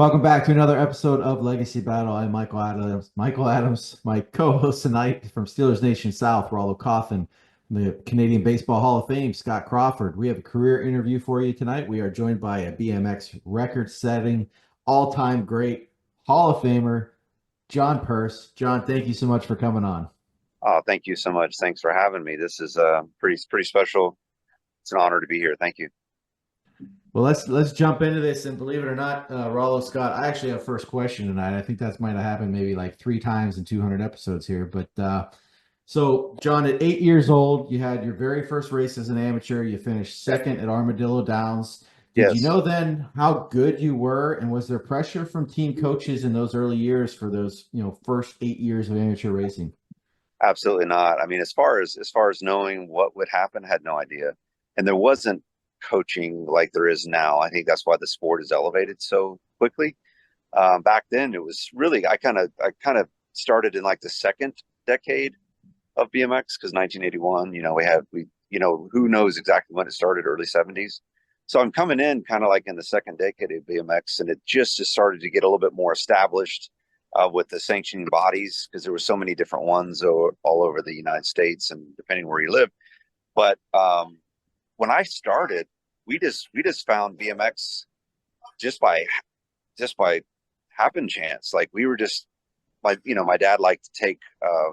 Welcome back to another episode of Legacy Battle. I'm Michael Adams. Michael Adams, my co-host tonight from Steelers Nation South, Rollo Coffin, the Canadian Baseball Hall of Fame, Scott Crawford. We have a career interview for you tonight. We are joined by a BMX record-setting, all-time great Hall of Famer, John Purse. John, thank you so much for coming on. Oh, thank you so much. Thanks for having me. This is pretty special. It's an honor to be here. Thank you. Well, let's jump into this, and believe it or not, Rollo Scott, I actually have first question tonight. I think that might have happened maybe like three times in 200 episodes here. But so, John, at 8 years old, you had your very first race as an amateur. You finished second at Armadillo Downs. Did you Yes, know then how good you were, and was there pressure from team coaches in those early years for those first 8 years of amateur racing? absolutely not. I mean, as far as knowing what would happen, I had no idea. And there wasn't coaching like there is now. I think that's why the sport is elevated so quickly. Back then, it was really I kind of started in like the second decade of BMX because 1981. Who knows exactly when it started, early 70s. So I'm coming in kind of like in the second decade of BMX, and it just started to get a little bit more established with the sanctioning bodies because there were so many different ones all over the United States and depending where you live. But when I started, we just found BMX just by happen chance. Like we were just my dad liked to take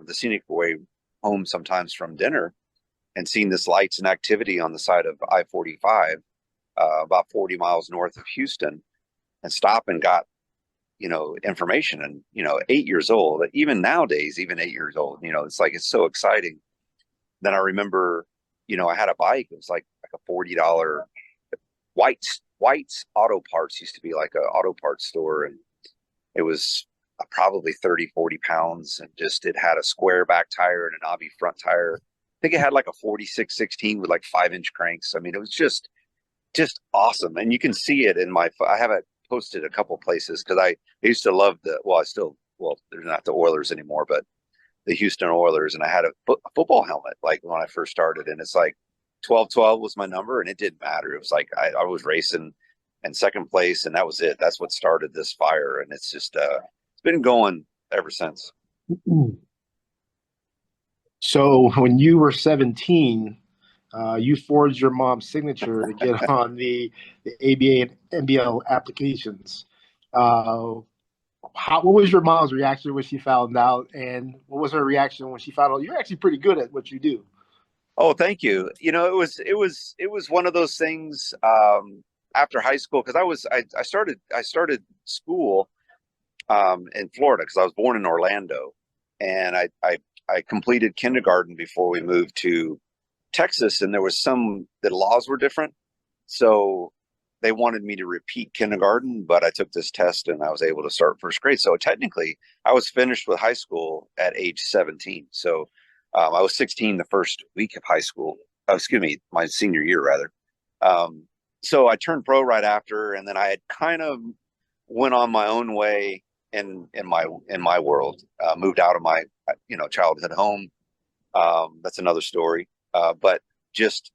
the scenic way home sometimes from dinner and seeing this lights and activity on the side of I-45, about 40 miles north of Houston, and stop and got information. And 8 years old, even nowadays, even 8 years old, it's like it's so exciting. Then I remember, I had a bike. It was like a $40 White's Auto Parts used to be like an auto parts store, and it was probably 30, 40 pounds, and just it had a square back tire and an obby front tire. I think it had like a 4616 with like 5-inch cranks. I mean, it was just awesome. And you can see it in I have it posted a couple places because I used to love they're not the Oilers anymore, but the Houston Oilers. And I had a football helmet like when I first started. And it's like 1212 was my number, and it didn't matter. It was like I was racing in second place, and that was it. That's what started this fire. And it's been going ever since. So when you were 17, you forged your mom's signature to get on the ABA and NBL applications. Uh, what was your mom's reaction when she found out, and what was her reaction when she found out you're actually pretty good at what you do? Oh, thank you. It was one of those things after high school because I started school in Florida because I was born in Orlando, and I completed kindergarten before we moved to Texas, and there was the laws were different, so they wanted me to repeat kindergarten, but I took this test and I was able to start first grade. So technically, I was finished with high school at age 17. So I was 16 the first week of high school. Excuse me, my senior year rather. So I turned pro right after, and then I had kind of went on my own way in my world. Moved out of my childhood home. That's another story. But just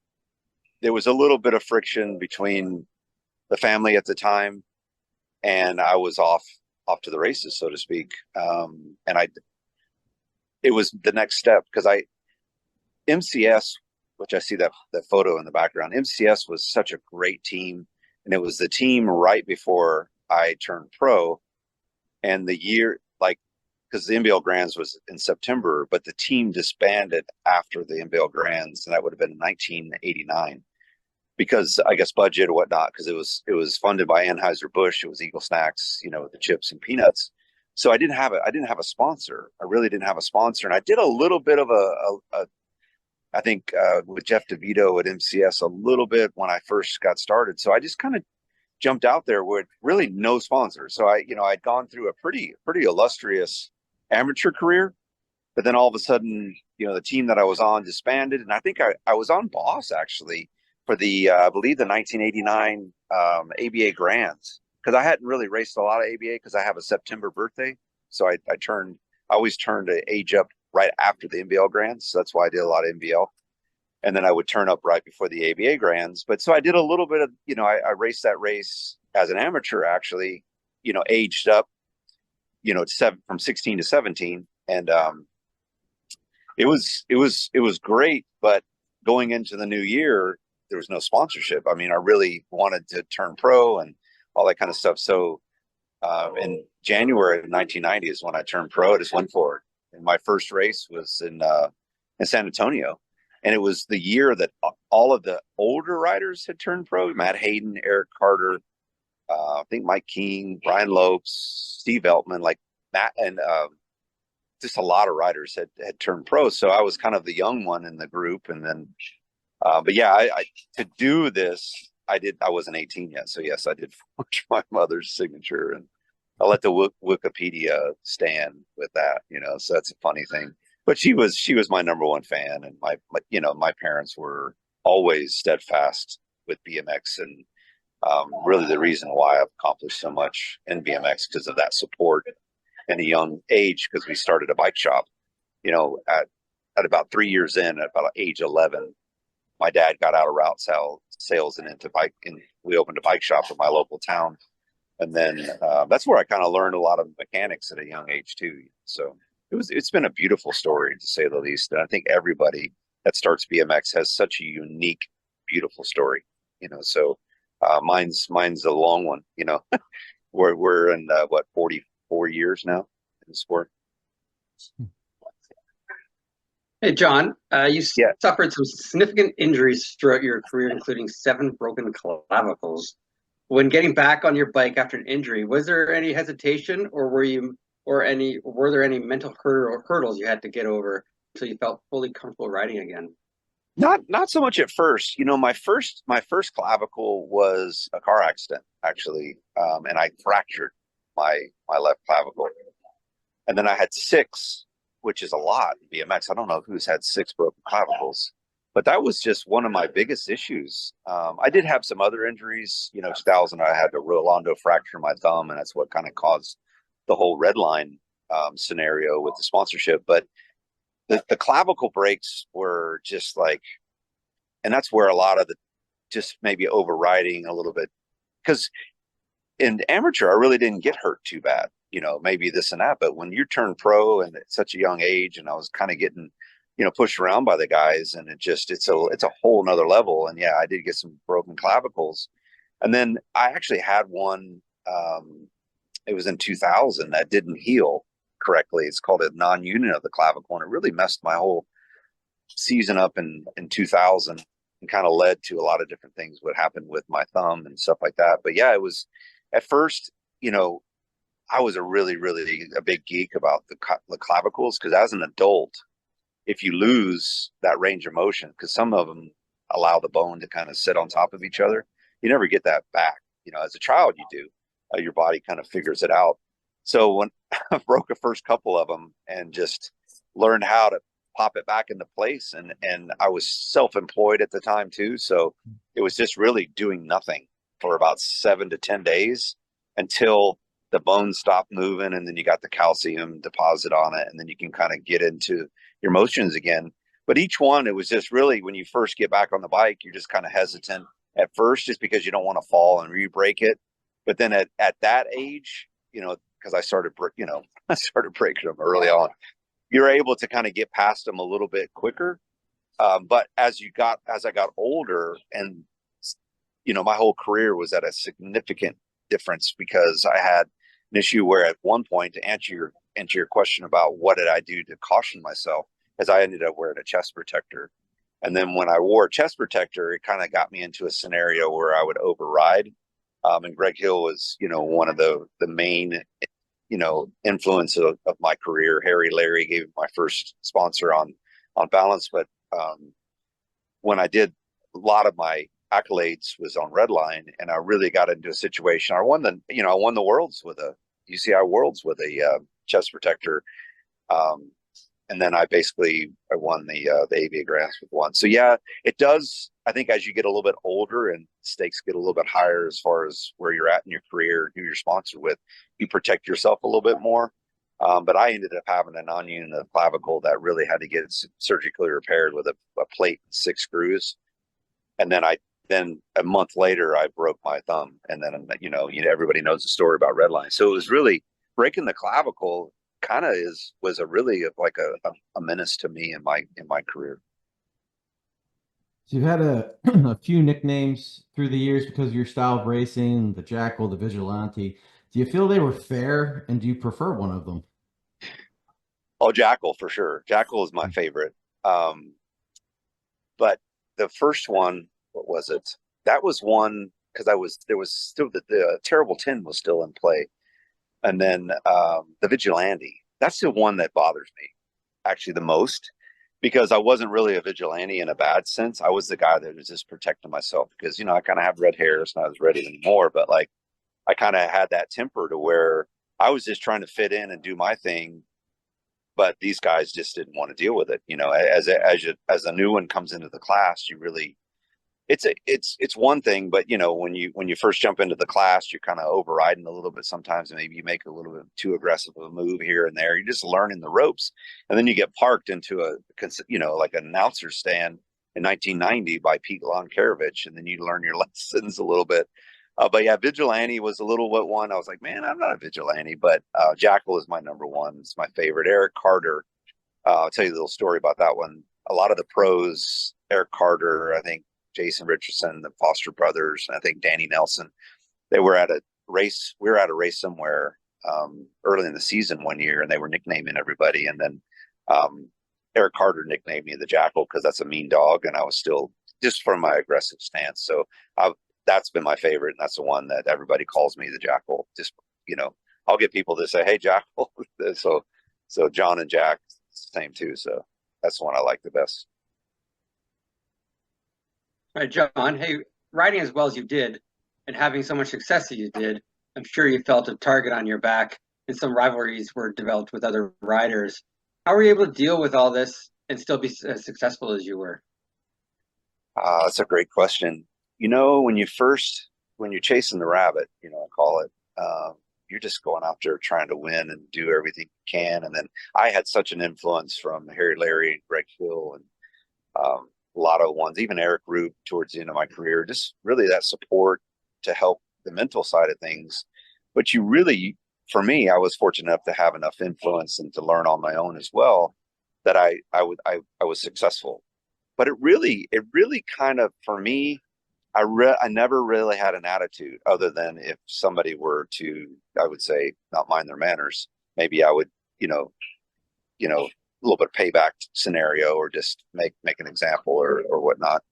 there was a little bit of friction between the family at the time, and I was off to the races, so to speak. And it was the next step because MCS, which I see that photo in the background. MCS was such a great team, and it was the team right before I turned pro, and the year like because the NBL Grands was in September, but the team disbanded after the NBL Grands, and that would have been in 1989 because I guess budget or whatnot, because it was funded by Anheuser-Busch. It was Eagle Snacks, the chips and peanuts. So I didn't have a sponsor. I really didn't have a sponsor, and I did a little bit of I think with Jeff DeVito at MCS a little bit when I first got started. So I just kind of jumped out there with really no sponsor. So I'd gone through a pretty illustrious amateur career, but then all of a sudden, the team that I was on disbanded, and I think I was on Boss actually for I believe the 1989 ABA Grands, because I hadn't really raced a lot of ABA because I have a September birthday, so I always turned to age up right after the NBL Grands, so that's why I did a lot of NBL, and then I would turn up right before the ABA Grands. But so I did a little bit of I raced that race as an amateur actually aged up, from 16 to 17. And it was great. But going into the new year, there was no sponsorship. I mean, I really wanted to turn pro and all that kind of stuff. So in January of 1990 is when I turned pro. I just went for it. And my first race was in San Antonio. And it was the year that all of the older riders had turned pro. Matt Hayden, Eric Carter, I think Mike King, Brian Lopes, Steve Eltman, like Matt, and just a lot of riders had turned pro. So I was kind of the young one in the group. And then, but yeah, I to do this, I wasn't 18 yet. So yes, I did forge my mother's signature, and I let the Wikipedia stand with that, so that's a funny thing. But she was my number one fan, and my parents were always steadfast with BMX, and really the reason why I've accomplished so much in BMX because of that support at a young age, because we started a bike shop, at about 3 years in, at about age 11, my dad got out of route sales and into bike, and we opened a bike shop in my local town. And then that's where I kind of learned a lot of mechanics at a young age too. So it's been a beautiful story, to say the least. And I think everybody that starts BMX has such a unique, beautiful story, so mine's a long one, we're in 44 years now in the sport. Hey, John, you suffered some significant injuries throughout your career, including 7 broken clavicles. When getting back on your bike after an injury, was there any hesitation, or were there any mental hurdles you had to get over until you felt fully comfortable riding again? Not so much at first. My first clavicle was a car accident, actually, and I fractured my left clavicle, and then I had 6, which is a lot in BMX. I don't know who's had 6 broken clavicles, but that was just one of my biggest issues. I did have some other injuries. 2000, I had a Rolando fracture in my thumb, and that's what kind of caused the whole red line scenario with the sponsorship. But the clavicle breaks were just like, and that's where a lot of the just maybe overriding a little bit, because in amateur, I really didn't get hurt too bad, maybe this and that. But when you turn pro and at such a young age, and I was kind of getting, pushed around by the guys, and it's a whole nother level. And yeah, I did get some broken clavicles. And then I actually had one, it was in 2000, that didn't heal correctly. It's called a non-union of the clavicle, and it really messed my whole season up in 2000, and kind of led to a lot of different things what happened with my thumb and stuff like that. But yeah, it was at first, I was a really, really a big geek about the clavicles, because as an adult, if you lose that range of motion, because some of them allow the bone to kind of sit on top of each other, you never get that back. As a child, you do. Your body kind of figures it out. So when I broke the first couple of them and just learned how to pop it back into place, and I was self-employed at the time too, so it was just really doing nothing for about 7 to 10 days until the bones stopped moving, and then you got the calcium deposit on it, and then you can kind of get into your motions again. But each one, it was just really, when you first get back on the bike, you're just kind of hesitant at first, just because you don't want to fall and re-break it. But then at that age, because I started breaking them early on, you're able to kind of get past them a little bit quicker. But as I got older, and my whole career was at a significant difference, because I had an issue where at one point, to answer your question about what did I do to caution myself, as I ended up wearing a chest protector. And then when I wore a chest protector, it kind of got me into a scenario where I would override. And Greg Hill was, one of the main, influence of my career. Harry Larry gave my first sponsor on balance. But when I did, a lot of my accolades was on Redline, and I really got into a situation. I won the worlds with a UCI worlds with a chest protector. And then I won the ABA grants with one. So yeah, it does. I think as you get a little bit older and stakes get a little bit higher as far as where you're at in your career, who you're sponsored with, you protect yourself a little bit more. But I ended up having a non-union of clavicle that really had to get surgically repaired with a plate and 6 screws. And then I then a month later I broke my thumb, and then everybody knows the story about redline. So it was really breaking the clavicle. Kind of was a really like a menace to me in my career. So you've had a few nicknames through the years because of your style of racing, the Jackal, the Vigilante. Do you feel they were fair, and do you prefer one of them? Oh, Jackal for sure. Jackal is my favorite. Um, but the first one, what was it? That was one because there was still the Terrible 10 was still in play, and then the Vigilante. That's the one that bothers me actually the most because I wasn't really a vigilante in a bad sense. I was the guy that was just protecting myself because I kind of have red hair. It's not as red anymore, but like I kind of had that temper to where I was just trying to fit in and do my thing, but these guys just didn't want to deal with it. As a new one comes into the class, you really it's one thing, but when you first jump into the class, you're kind of overriding a little bit sometimes, and maybe you make a little bit too aggressive of a move here and there. You're just learning the ropes, and then you get parked into like an announcer stand in 1990 by Pete Lonkarovich, and then you learn your lessons a little bit. But yeah, Vigilante was a little bit one. I was like, man, I'm not a Vigilante, but Jackal is my number one. It's my favorite. Eric Carter. I'll tell you a little story about that one. A lot of the pros, Eric Carter, I think Jason Richardson, the Foster brothers, and I think Danny Nelson, they were at a race. We were at a race somewhere early in the season one year, and they were nicknaming everybody. And then Eric Carter nicknamed me the Jackal because that's a mean dog, and I was still just from my aggressive stance. So that's been my favorite, and that's the one that everybody calls me the Jackal. Just I'll get people to say, "Hey, Jackal." so John and Jack, same too. So that's the one I like the best. All right, John. Hey, riding as well as you did and having so much success as you did, I'm sure you felt a target on your back, and some rivalries were developed with other riders. How were you able to deal with all this and still be as successful as you were? That's a great question. When you're chasing the rabbit, I call it, you're just going out there trying to win and do everything you can. And then I had such an influence from Harry Larry and Greg Hill and a lot of ones, even Eric Root towards the end of my career, just really that support to help the mental side of things. But for me, I was fortunate enough to have enough influence and to learn on my own as well that I was successful. But it really kind of, for me, I never really had an attitude other than if somebody were to, I would say, not mind their manners, maybe I would, a little bit of payback scenario or just make an example or whatnot.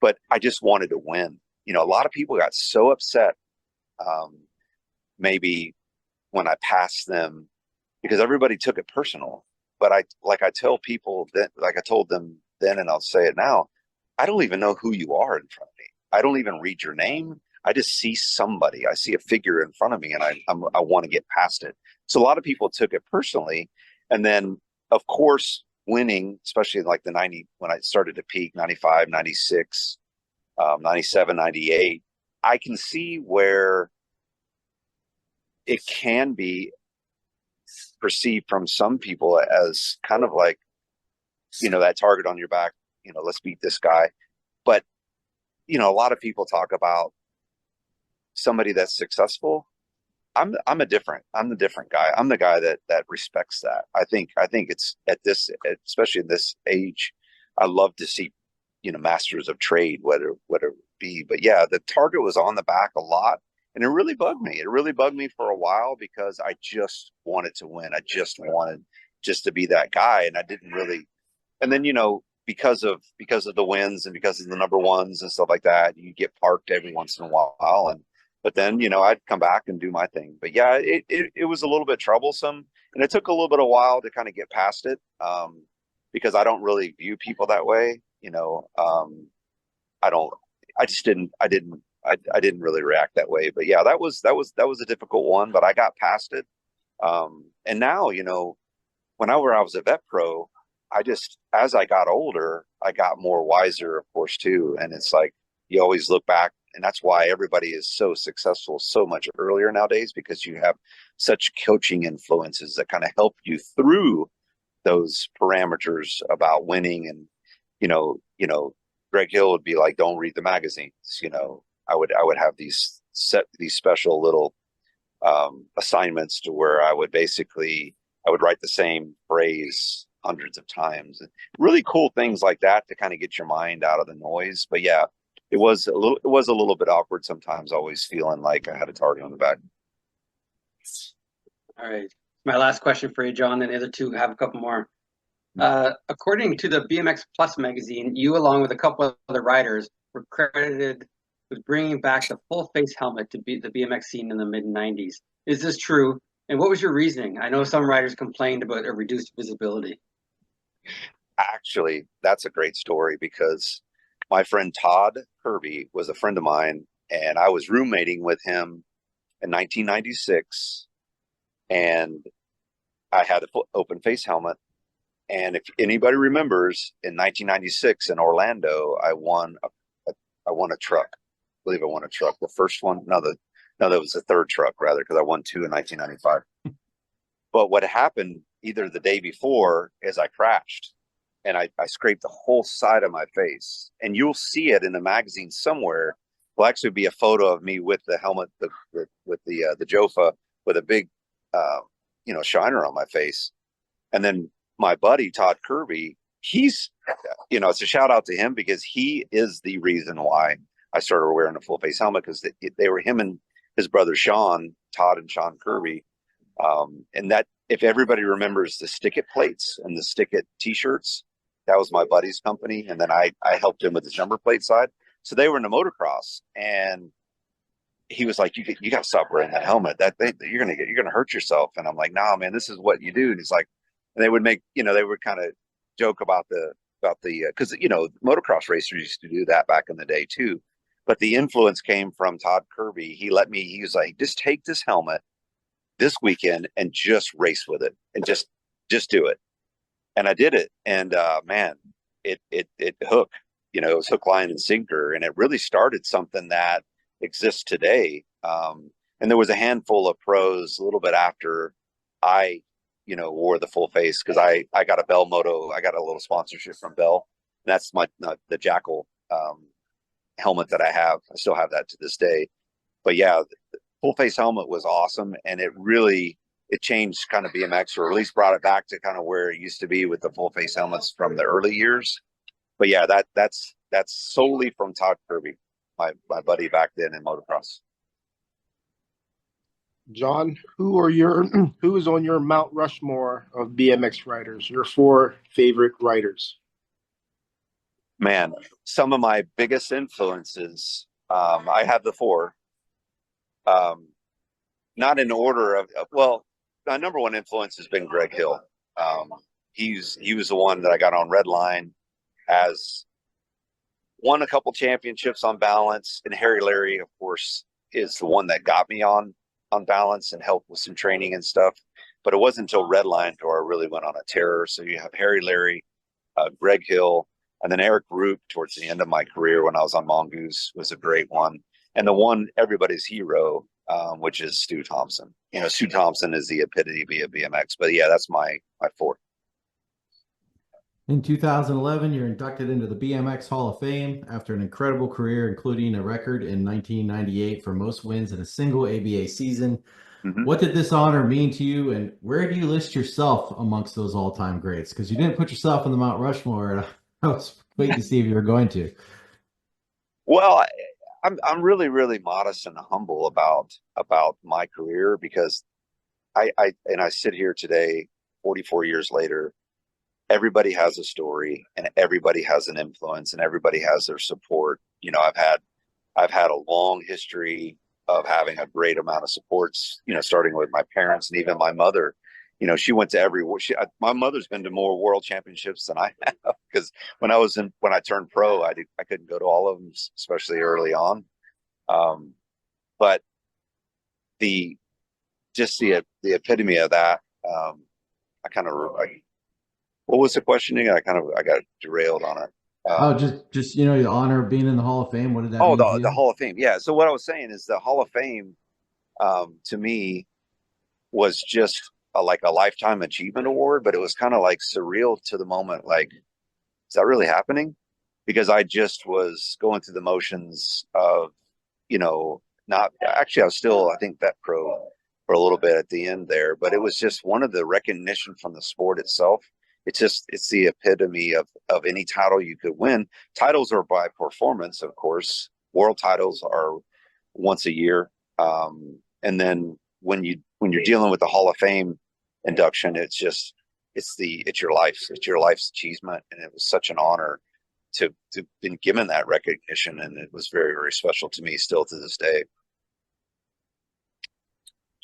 But I just wanted to win. A lot of people got so upset, maybe when I passed them because everybody took it personal. But I tell people that, like I told them then, and I'll say it now, I don't even know who you are in front of me. I don't even read your name. I just see somebody. I see a figure in front of me, and I want to get past it. So a lot of people took it personally, and then of course winning, especially like the 90 when I started to peak, 95, 96, 97, 98. I can see where it can be perceived from some people as kind of like that target on your back. Let's beat this guy. But a lot of people talk about somebody that's successful. I'm the different guy. I'm the guy that respects that. I think it's at this, especially in this age, I love to see masters of trade, whether it be. But yeah, the target was on the back a lot, and it really bugged me. It really bugged me for a while because I just wanted to win. I just wanted just to be that guy, and I didn't really. And then because of the wins and because of the number ones and stuff like that, you get parked every once in a while. But then I'd come back and do my thing. But yeah, it was a little bit troublesome, and it took a little bit of while to kind of get past it, because I don't really view people that way. I don't. I just didn't. I didn't really react that way. But yeah, that was a difficult one, but I got past it. And now whenever I was a vet pro, as I got older, I got more wiser, of course, too. And it's like, you always look back, and that's why everybody is so successful so much earlier nowadays, because you have such coaching influences that kind of help you through those parameters about winning and, Greg Hill would be like, "Don't read the magazines." I would have these special little assignments to where I would write the same phrase hundreds of times. And really cool things like that to kind of get your mind out of the noise. But yeah, it was a little bit awkward sometimes, always feeling like I had a target on the back. All right. My last question for you, John, and the other two have a couple more. According to the BMX Plus magazine, you, along with a couple of other riders, were credited with bringing back the Fullface helmet to be the BMX scene in the mid-90s. Is this true? And what was your reasoning? I know some riders complained about a reduced visibility. Actually, that's a great story because my friend Todd Kirby was a friend of mine, and I was roommating with him in 1996, and I had an open face helmet. And if anybody remembers, in 1996 in Orlando, I won a truck. I believe I won a truck. The first one, that was the third truck rather, because I won two in 1995. But what happened either the day before is I crashed, and I scraped the whole side of my face. And you'll see it in the magazine somewhere. Will actually be a photo of me with the helmet, with the Jofa, with a big shiner on my face. And then my buddy Todd Kirby, it's a shout out to him because he is the reason why I started wearing a full face helmet, because they were him and his brother Sean, Todd and Sean Kirby. And that, if everybody remembers the Stick It plates and the Stick It t-shirts, that was my buddy's company. And then I helped him with his number plate side. So they were in the motocross, and he was like, you got to stop wearing that helmet. You're going to hurt yourself. And I'm like, nah, man, this is what you do. And he's like, and they would make, they would kind of joke about because, motocross racers used to do that back in the day too. But the influence came from Todd Kirby. He was like, just take this helmet this weekend and just race with it and just do it. And I did it. And man, it hooked, it was hook, line, and sinker. And it really started something that exists today. And there was a handful of pros a little bit after I wore the full face, because I got a Bell Moto. I got a little sponsorship from Bell. And that's the Jackal helmet that I have. I still have that to this day. But yeah, the full face helmet was awesome, and it changed kind of BMX, or at least brought it back to kind of where it used to be with the full face helmets from the early years. But yeah, that's solely from Todd Kirby, my buddy back then in motocross. John, who is on your Mount Rushmore of BMX riders? Your 4 favorite riders? Man, some of my biggest influences, I have the 4. Not in order of, well, my number one influence has been Greg Hill. He was the one that I got on Redline, as won a couple championships on balance, and Harry Larry, of course, is the one that got me on balance and helped with some training and stuff. But it wasn't until Redline where I really went on a tear. So you have Harry Larry, Greg Hill, and then Eric Roop towards the end of my career when I was on Mongoose was a great one. And the one, everybody's hero, which is Stu Thompson. Stu Thompson is the epitome of BMX. But yeah, that's my 4. In 2011, you're inducted into the BMX Hall of Fame after an incredible career, including a record in 1998 for most wins in a single ABA season. Mm-hmm. What did this honor mean to you, and where do you list yourself amongst those all-time greats? Because you didn't put yourself in the Mount Rushmore, and I was waiting to see if you were going to. Well, I'm really, really modest and humble about my career, because I sit here today, 44 years later. Everybody has a story, and everybody has an influence, and everybody has their support. I've had a long history of having a great amount of supports, starting with my parents and even my mother. She went to my mother's been to more world championships than I have, because when I turned pro, I couldn't go to all of them, especially early on. But the epitome of that, what was the questioning? I got derailed on it. Just the honor of being in the Hall of Fame. What did that mean to you? The Hall of Fame. Yeah. So what I was saying is the Hall of Fame, to me, was just like a lifetime achievement award, but it was kind of like surreal to the moment. Like, is that really happening? because I just was going through the motions of, not actually, I was still, I think, vet pro for a little bit at the end there, but it was just one of the recognition from the sport itself. It's the epitome of any title you could win. Titles are by performance, of course. World titles are once a year. And then when you're dealing with the Hall of Fame induction, it's your life's achievement. And it was such an honor to been given that recognition, and it was very, very special to me still to this day.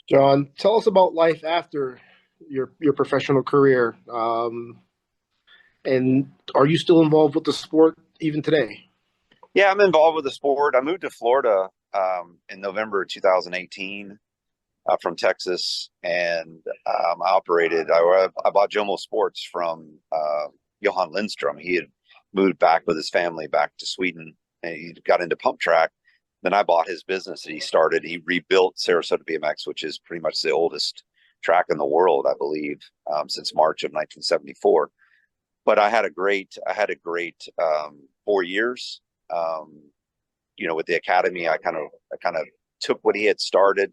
John, tell us about life after your professional career. And are you still involved with the sport even today? Yeah, I'm involved with the sport. I moved to Florida in November 2018 from Texas, and I bought Jomo Sports from Johan Lindstrom. He had moved back with his family back to Sweden, and he got into pump track. Then I bought his business that he started. He rebuilt Sarasota BMX, which is pretty much the oldest track in the world, I believe, since March of 1974. But I had a great 4 years. With the academy, I kind of took what he had started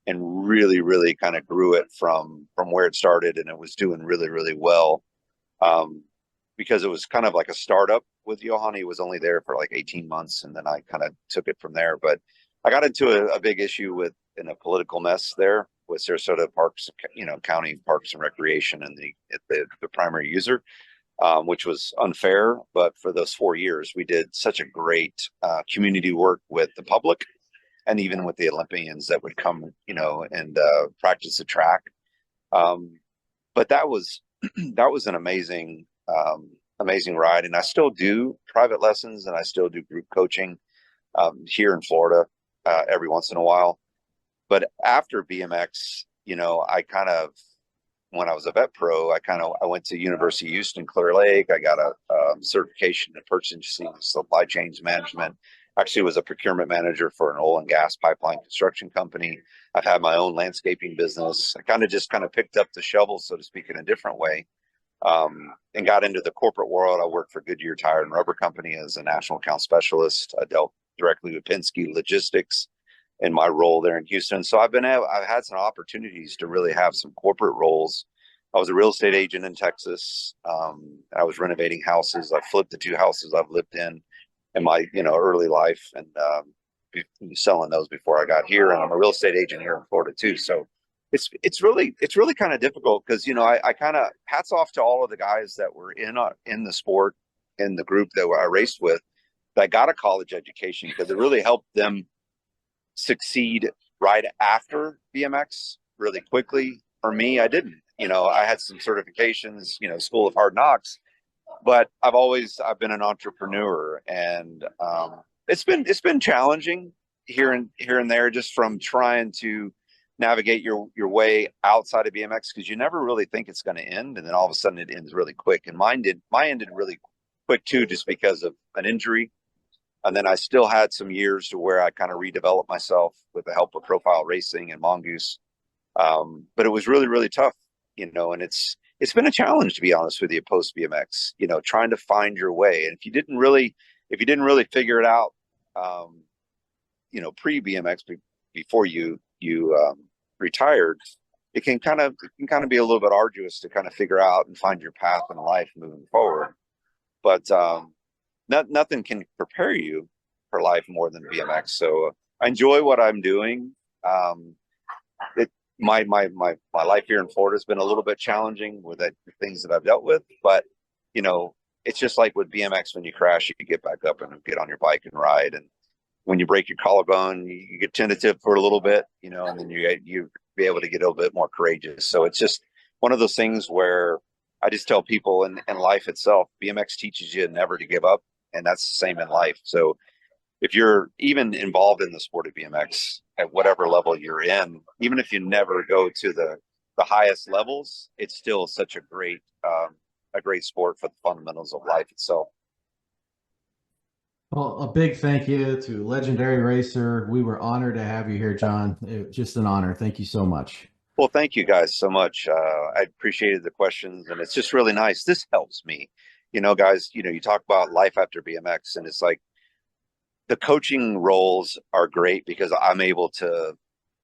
and really, really kind of grew it from where it started, and it was doing really, really well. Because it was kind of like a startup with Johan. He was only there for like 18 months, and then I kind of took it from there. But I got into a big issue in a political mess there with Sarasota Parks, County Parks and Recreation, and the primary user, which was unfair. But for those 4 years, we did such a great community work with the public, and even with the Olympians that would come, and practice the track. But that was an amazing ride, and I still do private lessons, and I still do group coaching here in Florida every once in a while. But after BMX, when I was a vet pro, I went to University of Houston, Clear Lake. I got a certification in purchasing supply chains management. Actually was a procurement manager for an oil and gas pipeline construction company. I've had my own landscaping business. I just picked up the shovel, so to speak, in a different way. And got into the corporate world. I worked for Goodyear Tire and Rubber Company as a national account specialist. I dealt directly with Penske Logistics in my role there in Houston. So I've had some opportunities to really have some corporate roles. I was a real estate agent in Texas. I was renovating houses. I flipped the 2 houses I've lived in my early life, and selling those before I got here. And I'm a real estate agent here in Florida too. So it's really kind of difficult because I kind of hats off to all of the guys that were in the sport, in the group that I raced with, that got a college education, because it really helped them succeed right after BMX really quickly. For me, I didn't. I had some certifications, School of Hard Knocks, but I've been an entrepreneur, and it's been challenging here and there, just from trying to navigate your way outside of BMX, because you never really think it's going to end, and then all of a sudden it ends really quick. And mine ended really quick too, just because of an injury. And then I still had some years to where I kind of redeveloped myself with the help of Profile Racing and Mongoose. But it was really, really tough, and it's been a challenge, to be honest with you, post BMX, trying to find your way. And if you didn't really figure it out, pre BMX, before you retired, it can kind of be a little bit arduous to kind of figure out and find your path in life moving forward. But nothing can prepare you for life more than BMX. So I enjoy what I'm doing. My life here in Florida has been a little bit challenging with the things that I've dealt with, but it's just like with BMX, when you crash, you get back up and get on your bike and ride. And when you break your collarbone, you get tentative for a little bit, and then you be able to get a little bit more courageous. So it's just one of those things where I just tell people in life itself, BMX teaches you never to give up. And that's the same in life. So if you're even involved in the sport of BMX at whatever level you're in, even if you never go to the highest levels, it's still such a great sport for the fundamentals of life itself. Well, a big thank you to legendary racer. We were honored to have you here, John. Just an honor. Thank you so much. Well, thank you guys so much. I appreciated the questions, and it's just really nice. This helps me. guys, you talk about life after BMX, and it's like the coaching roles are great because I'm able to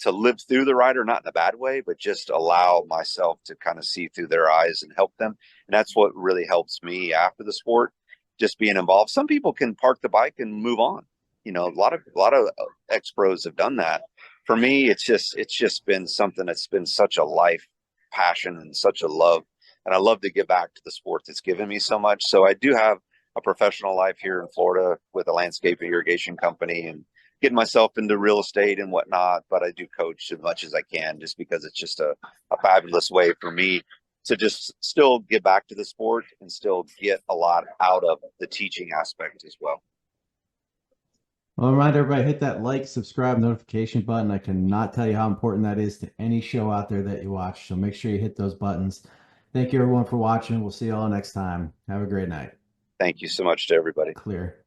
live through the rider, not in a bad way, but just allow myself to kind of see through their eyes and help them. And that's what really helps me after the sport, just being involved. Some people can park the bike and move on. A lot of ex pros have done that. For me, it's just been something that's been such a life passion and such a love. And I love to give back to the sport that's given me so much. So I do have a professional life here in Florida with a landscape irrigation company and getting myself into real estate and whatnot. But I do coach as much as I can just because it's just a fabulous way for me to just still get back to the sport and still get a lot out of the teaching aspect as well. Well, remind everybody, hit that like, subscribe, notification button. I cannot tell you how important that is to any show out there that you watch. So make sure you hit those buttons. Thank you, everyone, for watching. We'll see you all next time. Have a great night. Thank you so much to everybody. Clear.